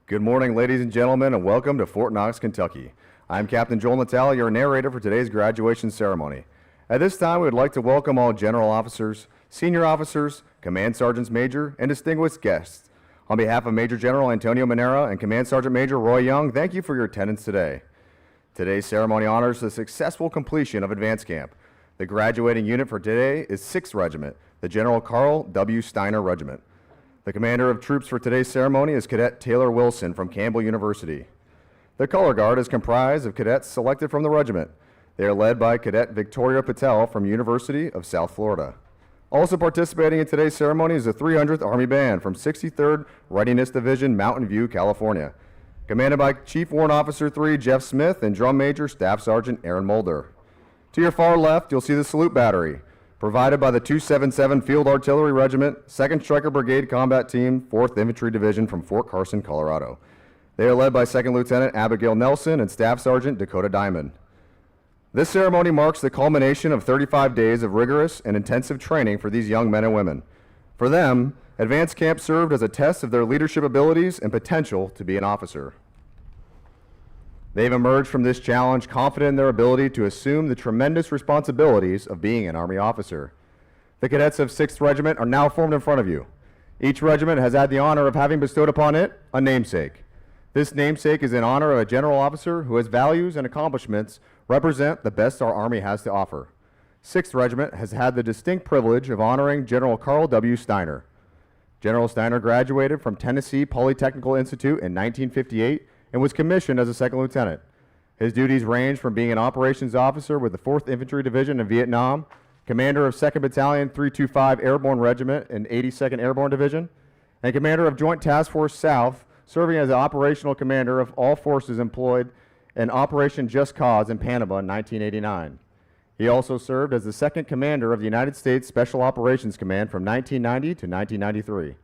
Good morning, ladies and gentlemen, and welcome to Fort Knox, Kentucky. I'm Captain Joel Natale, your narrator for today's graduation ceremony. At this time, we would like to welcome all general officers, senior officers, command sergeants major, and distinguished guests. On behalf of Major General Antonio Manera and Command Sergeant Major Roy Young, thank you for your attendance today. Today's ceremony honors the successful completion of advance camp. The graduating unit for today is 6th Regiment, the General Carl W. Steiner Regiment. The commander of troops for today's ceremony is Cadet Taylor Wilson from Campbell University. The color guard is comprised of cadets selected from the regiment. They are led by Cadet Victoria Patel from University of South Florida. Also participating in today's ceremony is the 300th Army Band from 63rd Readiness Division, Mountain View, California, commanded by Chief Warrant Officer 3 Jeff Smith and Drum Major Staff Sergeant Aaron Mulder. To your far left, you'll see the salute battery, provided by the 277 Field Artillery Regiment, 2nd Stryker Brigade Combat Team, 4th Infantry Division from Fort Carson, Colorado. They are led by 2nd Lieutenant Abigail Nelson and Staff Sergeant Dakota Diamond. This ceremony marks the culmination of 35 days of rigorous and intensive training for these young men and women. For them, advance camp served as a test of their leadership abilities and potential to be an officer. They've emerged from this challenge confident in their ability to assume the tremendous responsibilities of being an Army officer. The cadets of 6th Regiment are now formed in front of you. Each regiment has had the honor of having bestowed upon it a namesake. This namesake is in honor of a general officer whose values and accomplishments represent the best our Army has to offer. 6th Regiment has had the distinct privilege of honoring General Carl W. Steiner. General Steiner graduated from Tennessee Polytechnical Institute in 1958 and was commissioned as a 2nd lieutenant. His duties range from being an operations officer with the 4th Infantry Division in Vietnam, commander of 2nd Battalion 325 Airborne Regiment in 82nd Airborne Division, and commander of Joint Task Force South, serving as the operational commander of all forces employed in Operation Just Cause in Panama in 1989. He also served as the 2nd commander of the United States Special Operations Command from 1990 to 1993.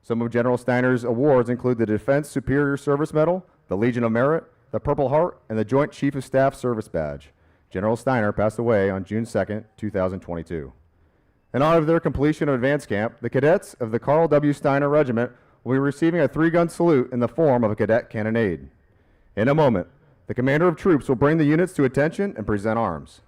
Some of General Steiner's awards include the Defense Superior Service Medal, the Legion of Merit, the Purple Heart, and the Joint Chief of Staff Service Badge. General Steiner passed away on June 2, 2022. In honor of their completion of advance camp, the cadets of the Carl W. Steiner Regiment will be receiving a 3-gun salute in the form of a cadet cannonade. In a moment, the commander of troops will bring the units to attention and present arms.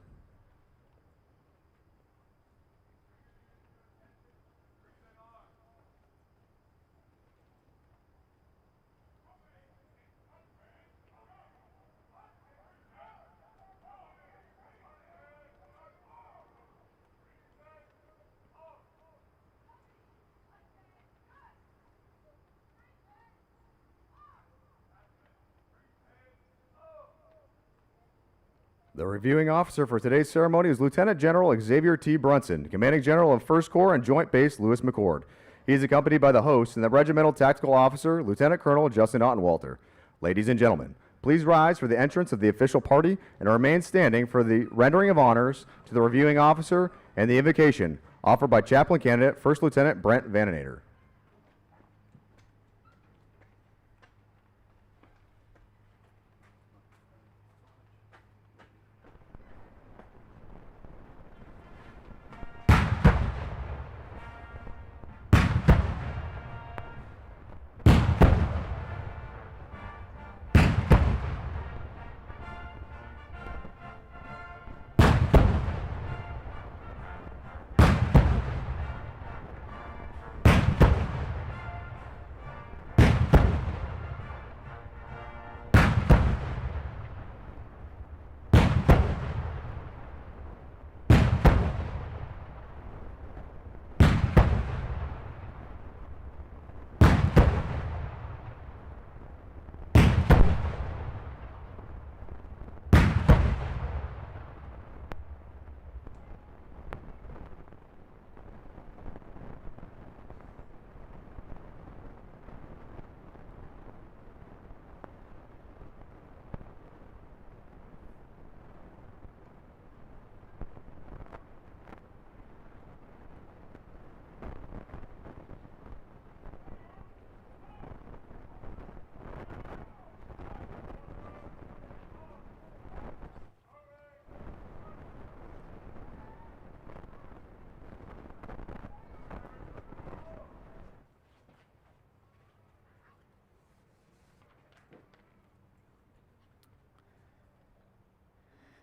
The reviewing officer for today's ceremony is Lieutenant General Xavier T. Brunson, Commanding General of 1st Corps and Joint Base Lewis McChord. He is accompanied by the host and the Regimental Tactical Officer, Lieutenant Colonel Justin Ottenwalter. Ladies and gentlemen, please rise for the entrance of the official party and remain standing for the rendering of honors to the reviewing officer and the invocation offered by Chaplain Candidate 1st Lieutenant Brent Vaninator.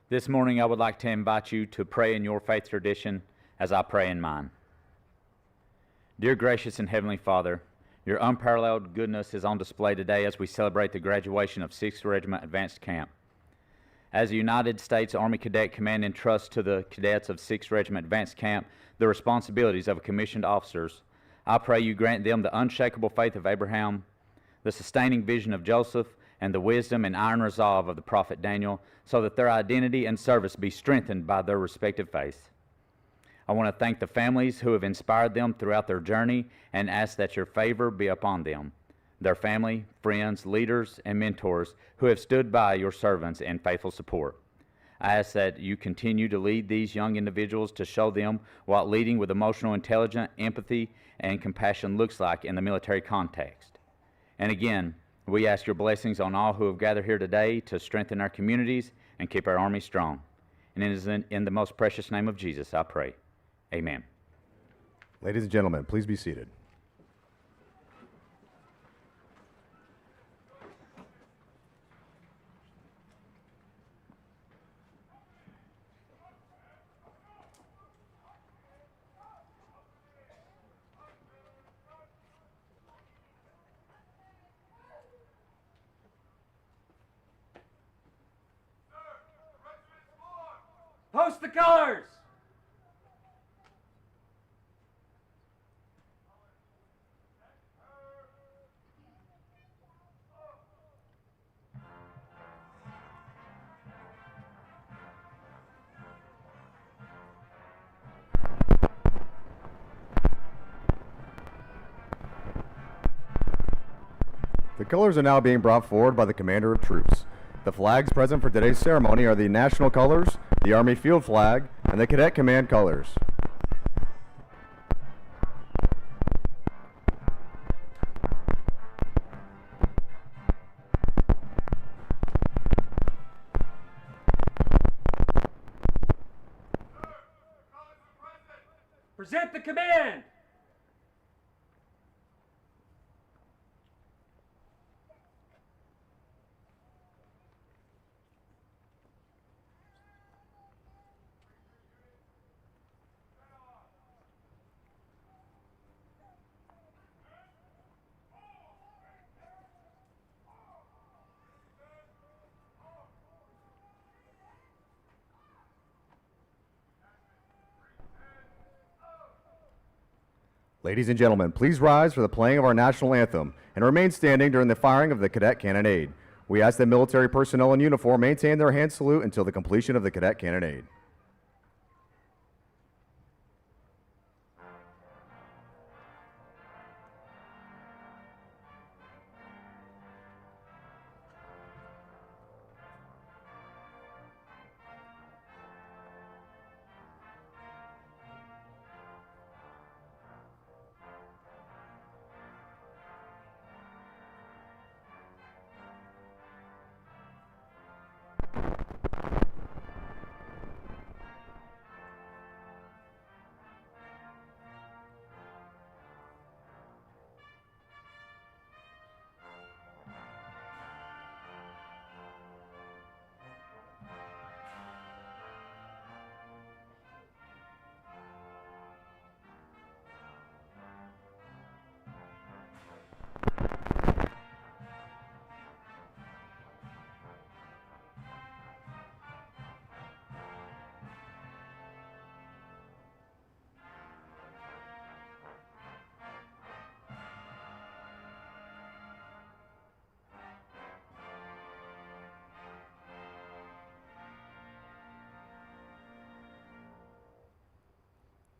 This morning, I would like to invite you to pray in your faith tradition as I pray in mine. Dear gracious and heavenly Father, your unparalleled goodness is on display today as we celebrate the graduation of 6th Regiment Advanced Camp. As the United States Army Cadet Command entrusts to the cadets of 6th Regiment Advanced Camp the responsibilities of commissioned officers, I pray you grant them the unshakable faith of Abraham, the sustaining vision of Joseph, and the wisdom and iron resolve of the prophet Daniel, so that their identity and service be strengthened by their respective faiths. I want to thank the families who have inspired them throughout their journey and ask that your favor be upon them, their family, friends, leaders, and mentors who have stood by your servants in faithful support. I ask that you continue to lead these young individuals to show them what leading with emotional intelligence, empathy, and compassion looks like in the military context. And again, we ask your blessings on all who have gathered here today to strengthen our communities and keep our Army strong. And it is in the most precious name of Jesus I pray. Amen. Ladies and gentlemen, please be seated. Post the colors! The colors are now being brought forward by the Commander of Troops. The flags present for today's ceremony are the national colors, the Army field flag, and the Cadet Command colors. Present the command! Ladies and gentlemen, please rise for the playing of our national anthem and remain standing during the firing of the cadet cannonade. We ask that military personnel in uniform maintain their hand salute until the completion of the cadet cannonade.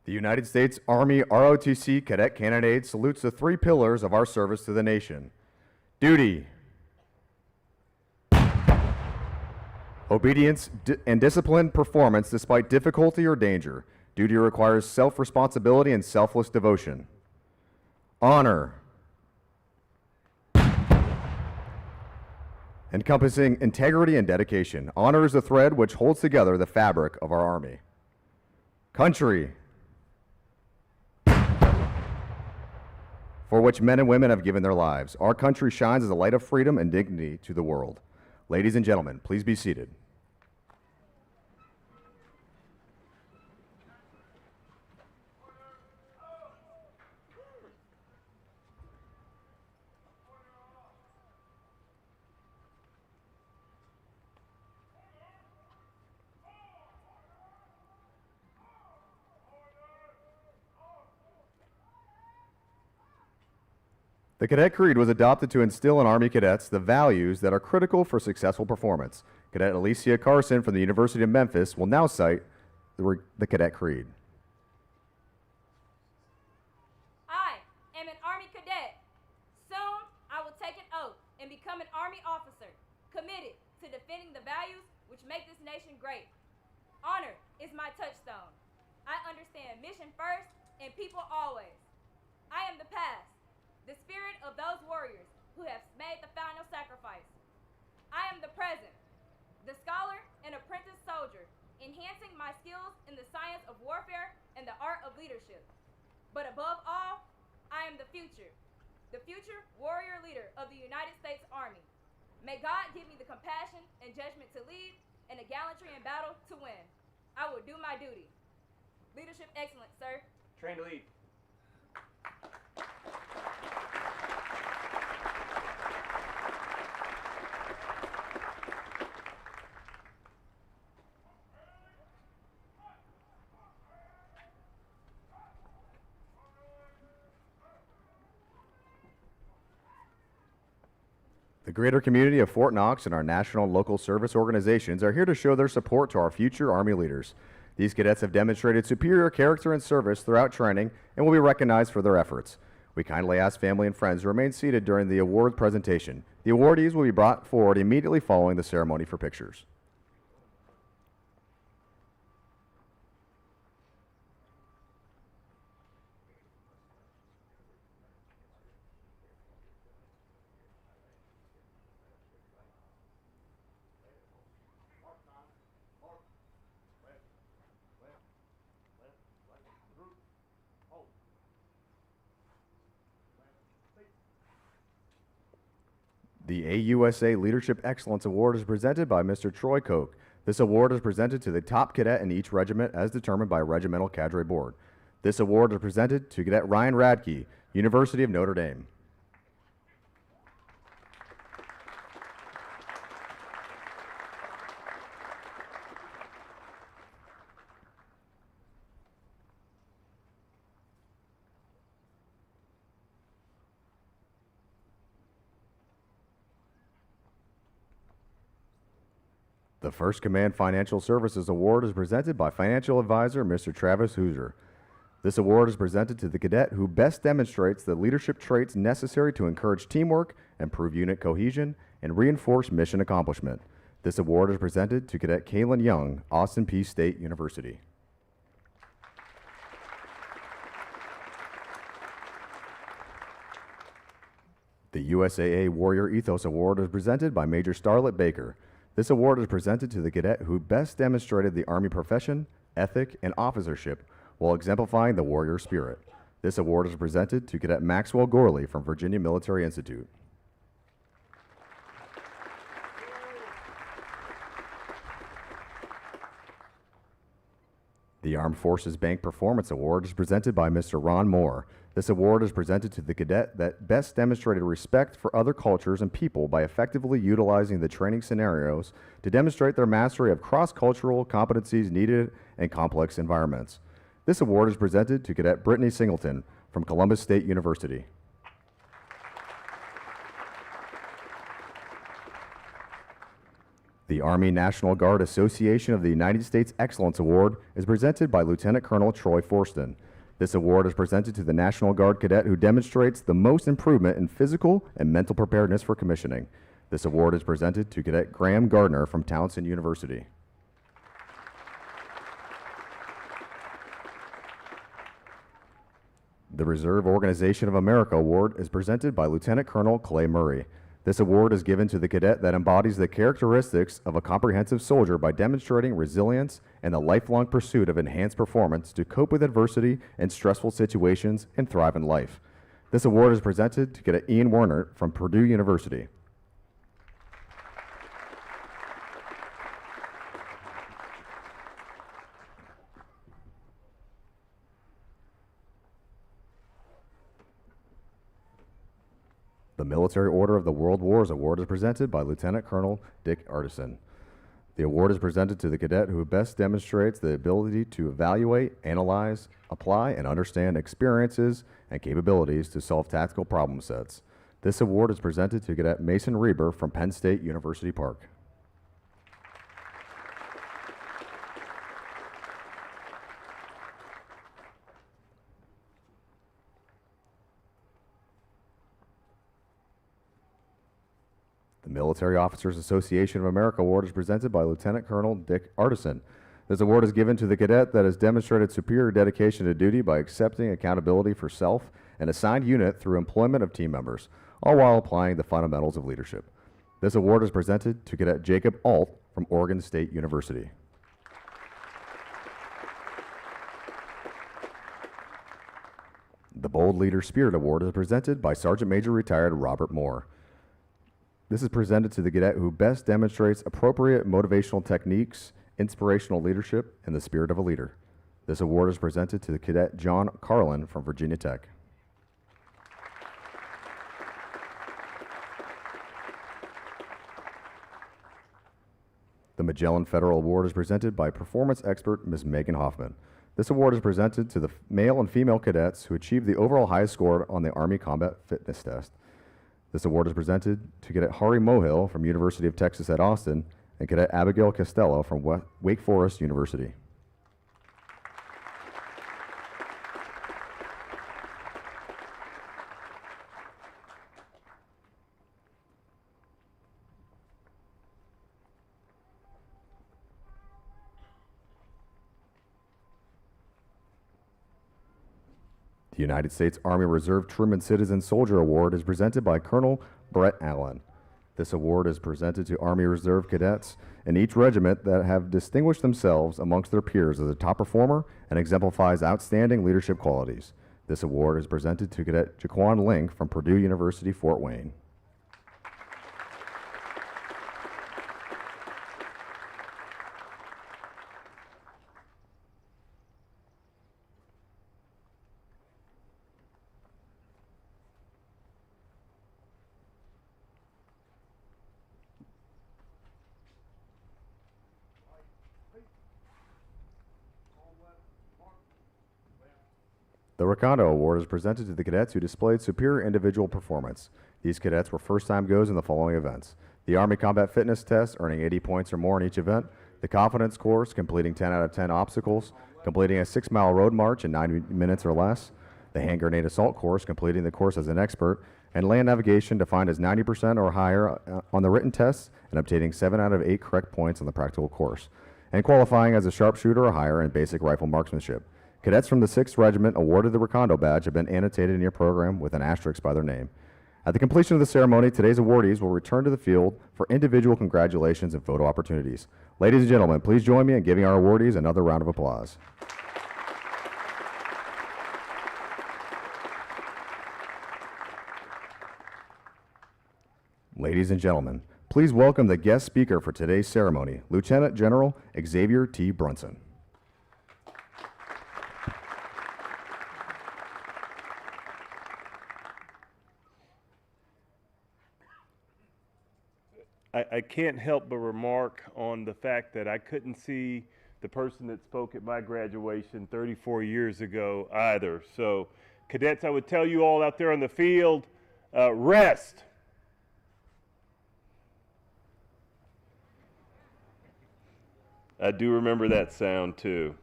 The United States Army ROTC Cadet Cannonade salutes the three pillars of our service to the nation: duty, obedience, and disciplined performance despite difficulty or danger. Duty requires self-responsibility and selfless devotion. Honor, encompassing integrity and dedication. Honor is the thread which holds together the fabric of our Army. Country, for which men and women have given their lives. Our country shines as a light of freedom and dignity to the world. Ladies and gentlemen, please be seated. The Cadet Creed was adopted to instill in Army cadets the values that are critical for successful performance. Cadet Alicia Carson from the University of Memphis will now cite the Cadet Creed. I am an Army cadet. Soon, I will take an oath and become an Army officer, committed to defending the values which make this nation great. Honor is my touchstone. I understand mission first and people always. I am the past, the spirit of those warriors who have made the final sacrifice. I am the present, the scholar and apprentice soldier, enhancing my skills in the science of warfare and the art of leadership. But above all, I am the future warrior leader of the United States Army. May God give me the compassion and judgment to lead and the gallantry in battle to win. I will do my duty. Leadership excellence, sir. Train to lead. The greater community of Fort Knox and our national and local service organizations are here to show their support to our future Army leaders. These cadets have demonstrated superior character and service throughout training and will be recognized for their efforts. We kindly ask family and friends to remain seated during the award presentation. The awardees will be brought forward immediately following the ceremony for pictures. The AUSA Leadership Excellence Award is presented by Mr. Troy Koch. This award is presented to the top cadet in each regiment as determined by a regimental cadre board. This award is presented to Cadet Ryan Radke, University of Notre Dame. The First Command Financial Services Award is presented by Financial Advisor Mr. Travis Hooser. This award is presented to the cadet who best demonstrates the leadership traits necessary to encourage teamwork, improve unit cohesion, and reinforce mission accomplishment. This award is presented to Cadet Kaylin Young, Austin Peay State University. The USAA Warrior Ethos Award is presented by Major Starlet Baker. This award is presented to the cadet who best demonstrated the Army profession, ethic, and officership while exemplifying the warrior spirit. This award is presented to Cadet Maxwell Gorley from Virginia Military Institute. The Armed Forces Bank Performance Award is presented by Mr. Ron Moore. This award is presented to the cadet that best demonstrated respect for other cultures and people by effectively utilizing the training scenarios to demonstrate their mastery of cross-cultural competencies needed in complex environments. This award is presented to Cadet Brittany Singleton from Columbus State University. The Army National Guard Association of the United States Excellence Award is presented by Lieutenant Colonel Troy Forston. This award is presented to the National Guard cadet who demonstrates the most improvement in physical and mental preparedness for commissioning. This award is presented to Cadet Graham Gardner from Townsend University. The Reserve Organization of America Award is presented by Lieutenant Colonel Clay Murray. This award is given to the cadet that embodies the characteristics of a comprehensive soldier by demonstrating resilience and the lifelong pursuit of enhanced performance to cope with adversity and stressful situations and thrive in life. This award is presented to Cadet Ian Werner from Purdue University. The Military Order of the World Wars Award is presented by Lieutenant Colonel Dick Artisan. The award is presented to the cadet who best demonstrates the ability to evaluate, analyze, apply, and understand experiences and capabilities to solve tactical problem sets. This award is presented to Cadet Mason Reber from Penn State University Park. The Military Officers Association of America Award is presented by Lieutenant Colonel Dick Artisan. This award is given to the cadet that has demonstrated superior dedication to duty by accepting accountability for self and assigned unit through employment of team members, all while applying the fundamentals of leadership. This award is presented to Cadet Jacob Alt from Oregon State University. The Bold Leader Spirit Award is presented by Sergeant Major Retired Robert Moore. This is presented to the cadet who best demonstrates appropriate motivational techniques, inspirational leadership, and the spirit of a leader. This award is presented to the Cadet John Carlin from Virginia Tech. The Magellan Federal Award is presented by performance expert Ms. Megan Hoffman. This award is presented to the male and female cadets who achieved the overall highest score on the Army Combat Fitness Test. This award is presented to Cadet Hari Mohill from University of Texas at Austin and Cadet Abigail Costello from Wake Forest University. The United States Army Reserve Truman Citizen Soldier Award is presented by Colonel Brett Allen. This award is presented to Army Reserve cadets in each regiment that have distinguished themselves amongst their peers as a top performer and exemplifies outstanding leadership qualities. This award is presented to Cadet Jaquan Link from Purdue University, Fort Wayne. The Recondo Award is presented to the cadets who displayed superior individual performance. These cadets were first-time goes in the following events: the Army Combat Fitness Test, earning 80 points or more in each event; the Confidence Course, completing 10 out of 10 obstacles, completing a 6-mile road march in 9 minutes or less; the Hand Grenade Assault Course, completing the course as an expert; and Land Navigation, defined as 90% or higher on the written tests and obtaining 7 out of 8 correct points on the practical course, and qualifying as a sharpshooter or higher in basic rifle marksmanship. Cadets from the 6th Regiment awarded the Recondo Badge have been annotated in your program with an asterisk by their name. At the completion of the ceremony, today's awardees will return to the field for individual congratulations and photo opportunities. Ladies and gentlemen, please join me in giving our awardees another round of applause. Ladies and gentlemen, please welcome the guest speaker for today's ceremony, Lieutenant General Xavier T. Brunson. I can't help but remark on the fact that I couldn't see the person that spoke at my graduation 34 years ago either. So, cadets, I would tell you all out there on the field, rest. I do remember that sound too.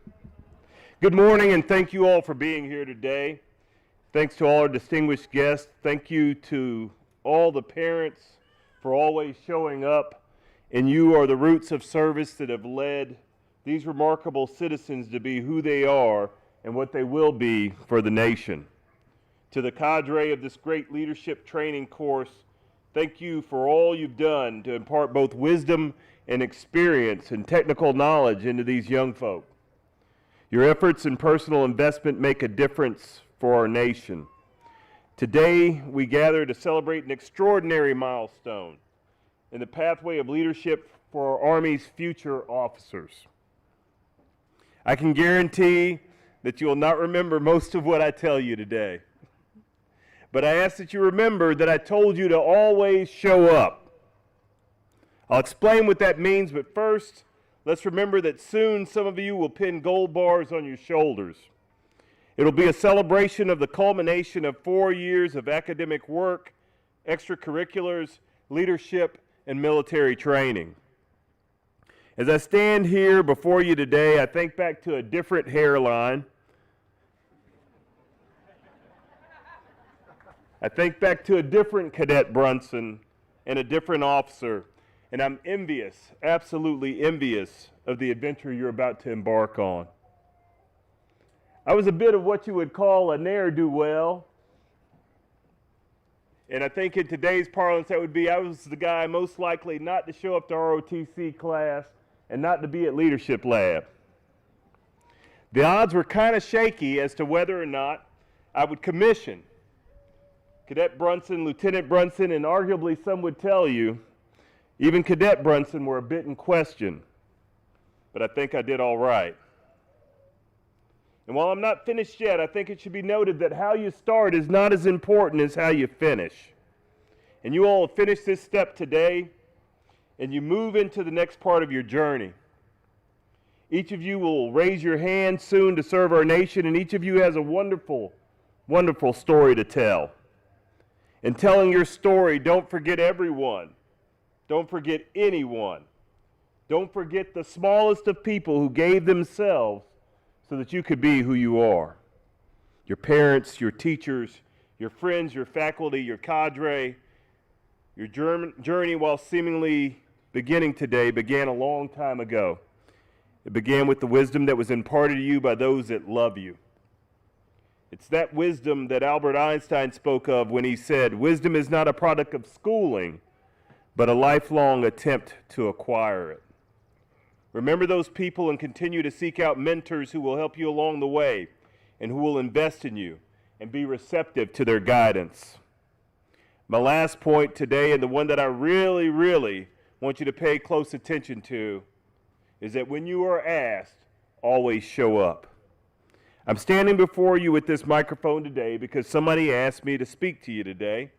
Good morning, and thank you all for being here today. Thanks to all our distinguished guests. Thank you to all the parents for always showing up, and you are the roots of service that have led these remarkable citizens to be who they are and what they will be for the nation. To the cadre of this great leadership training course, thank you for all you've done to impart both wisdom and experience and technical knowledge into these young folk. Your efforts and personal investment make a difference for our nation. Today, we gather to celebrate an extraordinary milestone in the pathway of leadership for our Army's future officers. I can guarantee that you will not remember most of what I tell you today. But I ask that you remember that I told you to always show up. I'll explain what that means, but first, let's remember that soon some of you will pin gold bars on your shoulders. It'll be a celebration of the culmination of 4 years of academic work, extracurriculars, leadership, and military training. As I stand here before you today, I think back to a different hairline. I think back to a different Cadet Brunson and a different officer, and I'm envious, absolutely envious, of the adventure you're about to embark on. I was a bit of what you would call a ne'er-do-well, and I think in today's parlance that would be I was the guy most likely not to show up to ROTC class and not to be at Leadership Lab. The odds were kind of shaky as to whether or not I would commission. Cadet Brunson, Lieutenant Brunson, and arguably some would tell you, even Cadet Brunson were a bit in question. But I think I did all right. And while I'm not finished yet, I think it should be noted that how you start is not as important as how you finish. And you all have finished this step today, and you move into the next part of your journey. Each of you will raise your hand soon to serve our nation, and each of you has a wonderful, wonderful story to tell. In telling your story, don't forget everyone. Don't forget anyone. Don't forget the smallest of people who gave themselves so that you could be who you are. Your parents, your teachers, your friends, your faculty, your cadre. Your journey, while seemingly beginning today, began a long time ago. It began with the wisdom that was imparted to you by those that love you. It's that wisdom that Albert Einstein spoke of when he said, "Wisdom is not a product of schooling, but a lifelong attempt to acquire it." Remember those people and continue to seek out mentors who will help you along the way and who will invest in you and be receptive to their guidance. My last point today, and the one that I really, really want you to pay close attention to, is that when you are asked, always show up. I'm standing before you with this microphone today because somebody asked me to speak to you today.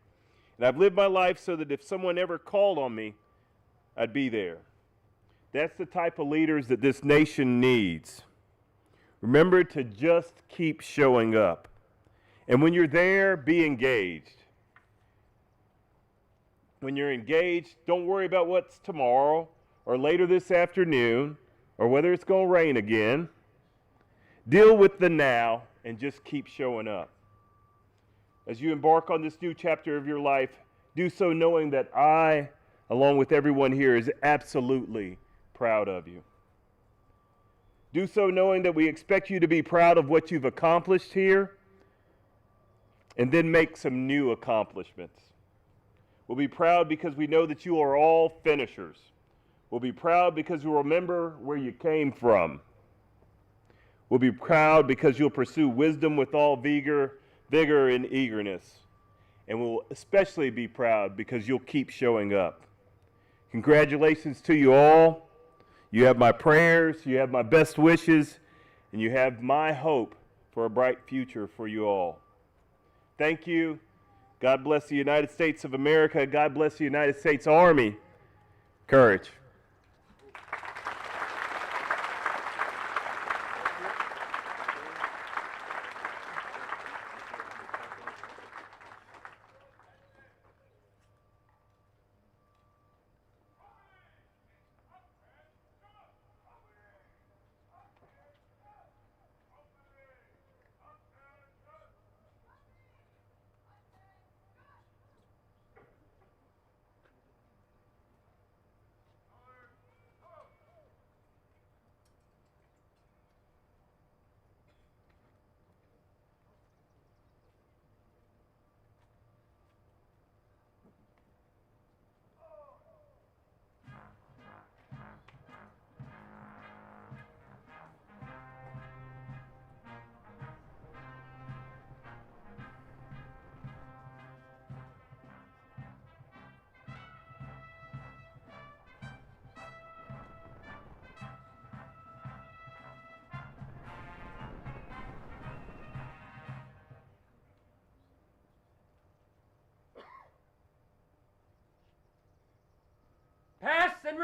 And I've lived my life so that if someone ever called on me, I'd be there. That's the type of leaders that this nation needs. Remember to just keep showing up. And when you're there, be engaged. When you're engaged, don't worry about what's tomorrow or later this afternoon or whether it's going to rain again. Deal with the now and just keep showing up. As you embark on this new chapter of your life, do so knowing that I, along with everyone here, is absolutely proud of you. Do so knowing that we expect you to be proud of what you've accomplished here and then make some new accomplishments. We'll be proud because we know that you are all finishers. We'll be proud because you'll remember where you came from. We'll be proud because you'll pursue wisdom with all vigor and eagerness. And we'll especially be proud because you'll keep showing up. Congratulations to you all. You have my prayers, you have my best wishes, and you have my hope for a bright future for you all. Thank you. God bless the United States of America. God bless the United States Army. Courage.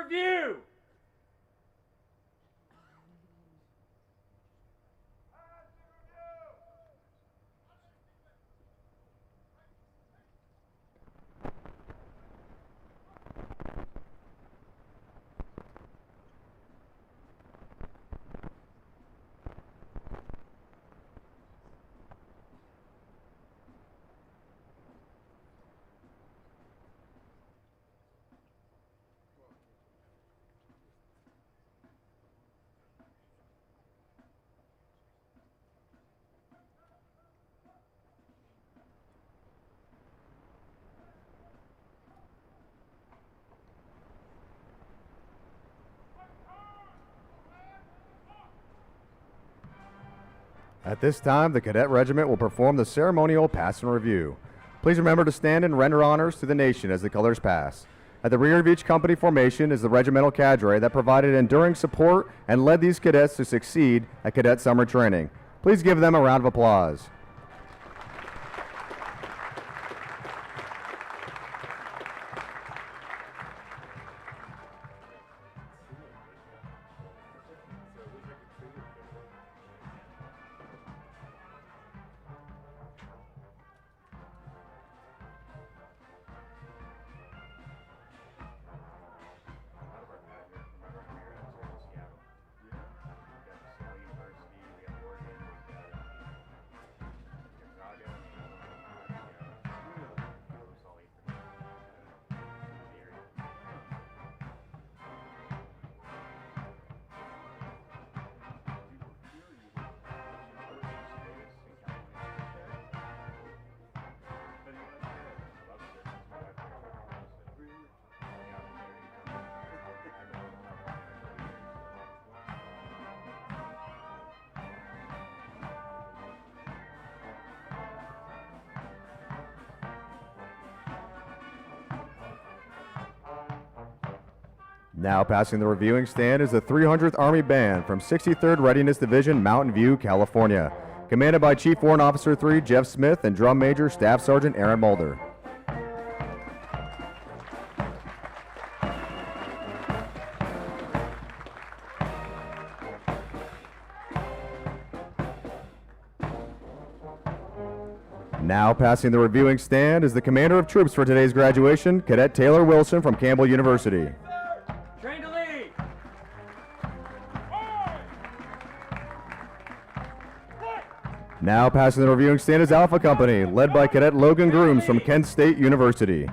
review. At this time, the Cadet Regiment will perform the ceremonial pass and review. Please remember to stand and render honors to the nation as the colors pass. At the rear of each company formation is the regimental cadre that provided enduring support and led these cadets to succeed at cadet summer training. Please give them a round of applause. Now passing the reviewing stand is the 300th Army Band from 63rd Readiness Division, Mountain View, California, commanded by Chief Warrant Officer 3 Jeff Smith and Drum Major Staff Sergeant Aaron Mulder. Now passing the reviewing stand is the Commander of Troops for today's graduation, Cadet Taylor Wilson from Campbell University. Train to lead. Now passing the reviewing stand is Alpha Company, led by Cadet Logan Grooms from Kent State University.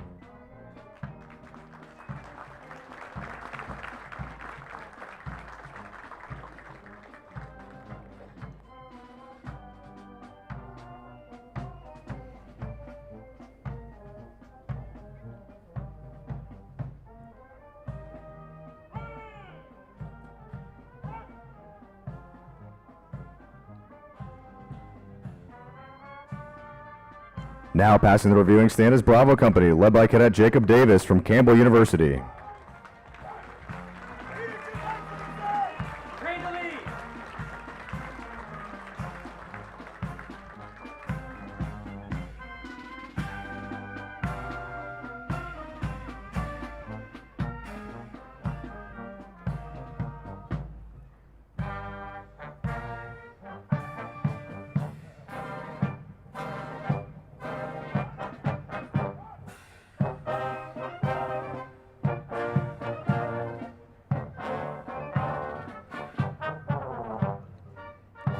Now passing the reviewing stand is Bravo Company, led by Cadet Jacob Davis from Campbell University. Train to lead.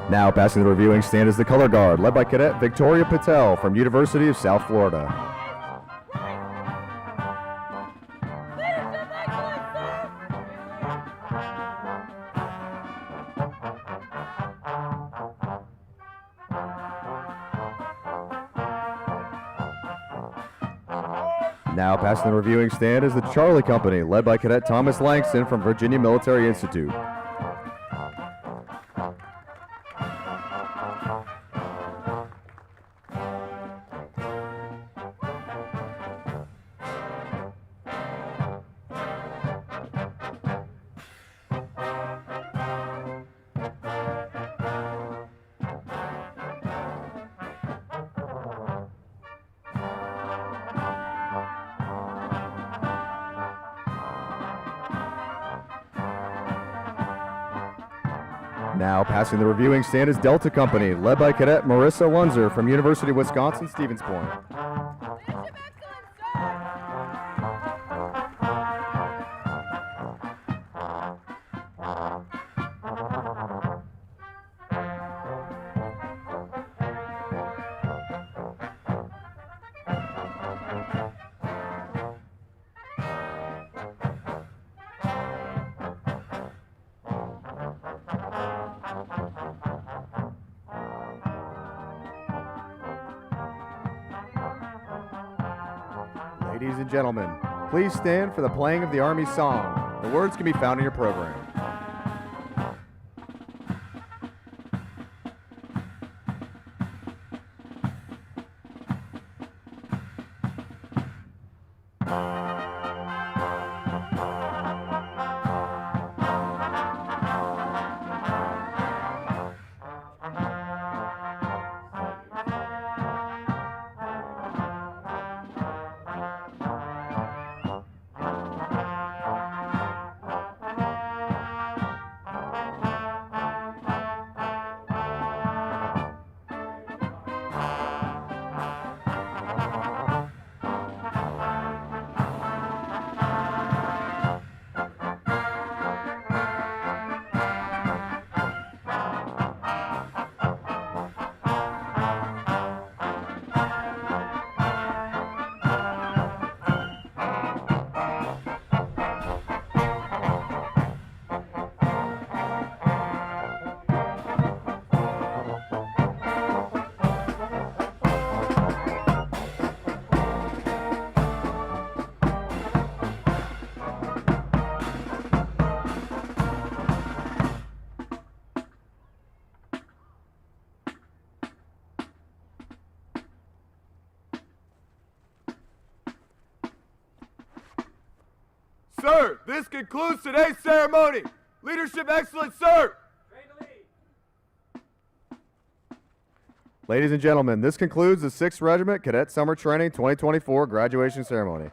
Now passing the reviewing stand is the Color Guard, led by Cadet Victoria Patel from University of South Florida. Now passing the reviewing stand is the Charlie Company, led by Cadet Thomas Langston from Virginia Military Institute. Now passing the reviewing stand is Delta Company, led by Cadet Marissa Lunzer from University of Wisconsin-Stevens Point. Ladies and gentlemen, please stand for the playing of the Army song. The words can be found in your program. Sir, this concludes today's ceremony. Leadership excellence, sir. Train to lead. Ladies and gentlemen, this concludes the 6th Regiment Cadet Summer Training 2024 graduation ceremony.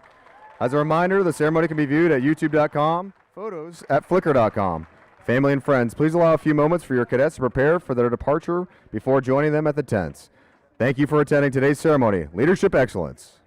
As a reminder, the ceremony can be viewed at youtube.com, photos at flickr.com. Family and friends, please allow a few moments for your cadets to prepare for their departure before joining them at the tents. Thank you for attending today's ceremony. Leadership excellence.